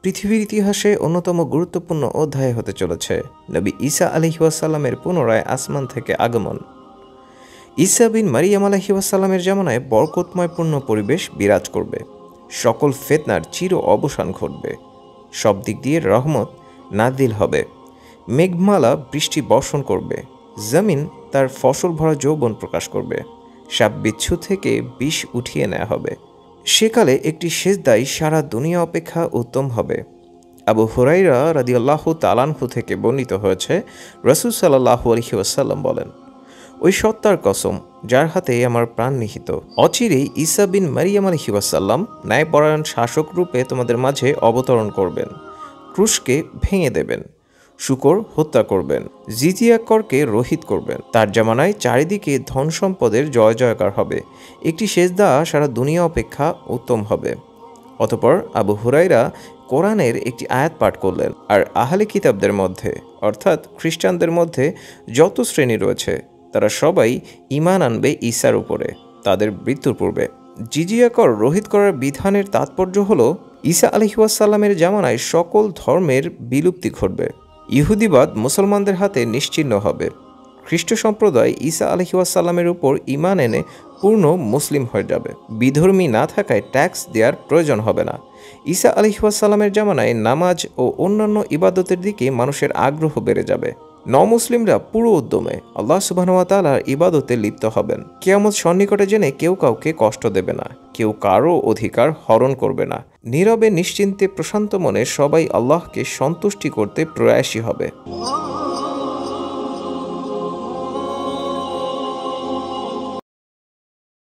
পৃথিবীর ইতিহাসে অন্যতম গুরুত্বপূর্ণ অধ্যায় হতে চলেছে নবী ঈসা আলাইহিস সালামের পুনরায় আসমান থেকে আগমন। ঈসা বিন মারিয়াম আলাইহিস সালামের জামানায় বরকতময়পূর্ণ পরিবেশ বিরাজ করবে, সকল ফিতনার চির অবসান ঘটবে, সব দিক দিয়ে রহমত নাজিল হবে, মেঘমালা বৃষ্টি বর্ষণ করবে, জমিন তার ফসল ভরা যৌবন প্রকাশ করবে, সাপ বিচ্ছু থেকে বিষ উঠিয়ে নেওয়া হবে। সেকালে একটি সেজদাই সারা দুনিয়া অপেক্ষা উত্তম হবে। আবু হুরাইরা রাদিয়াল্লাহু তাআলা আনহু থেকে বর্ণিত হয়েছে, রাসূল সাল্লাল্লাহু আলাইহি ওয়াসাল্লাম বলেন, ওই সত্তার কসম যার হাতে আমার প্রাণ নিহিত, অচিরেই ঈসা বিন মারিয়াম আলাইহিস সালাম ন্যায়পরায়ণ শাসক রূপে তোমাদের মাঝে অবতরণ করবেন, ক্রুশকে ভেঙে দেবেন, শূকর হত্যা করবেন, জিজিয়া করকে রহিত করবেন। তার জামানায় চারিদিকে ধন সম্পদের জয় জয়কার হবে, একটি সেজদা সারা দুনিয়া অপেক্ষা উত্তম হবে। অতঃপর আবু হুরাইরা কোরআনের একটি আয়াত পাঠ করলেন, আর আহলে কিতাবদের মধ্যে অর্থাৎ খ্রিস্টানদের মধ্যে যত শ্রেণী রয়েছে তারা সবাই ঈমান আনবে ঈসার উপরে তাদের মৃত্যুর পূর্বে। জিজিয়া কর রহিত করার বিধানের তাৎপর্য হল ঈসা আলাইহিস সালামের জামানায় সকল ধর্মের বিলুপ্তি ঘটবে, ইহুদিবাদ মুসলমানদের হাতে নিশ্চিহ্ন হবে, খ্রিস্ট সম্প্রদায় ঈসা আলাইহিস সালামের উপর ঈমান এনে পূর্ণ মুসলিম হয়ে যাবে, বিধর্মী না থাকায় ট্যাক্স দেওয়ার প্রয়োজন হবে না। ঈসা আলাইহিস সালামের জামানায় নামাজ ও অন্যান্য ইবাদতের দিকে মানুষের আগ্রহ বেড়ে যাবে, নমুসলিমরা পুরো উদ্যমে আল্লাহ সুবহানাহু ওয়া তাআলার ইবাদতে লিপ্ত হবেন। কিয়ামত সন্নিকটে জেনে কেউ কাউকে কষ্ট দেবে না, কেউ কারো অধিকার হরণ করবে না, নীরবে নিশ্চিন্তে প্রশান্ত মনে সবাই আল্লাহকে সন্তুষ্টি করতে প্রয়াসী হবে।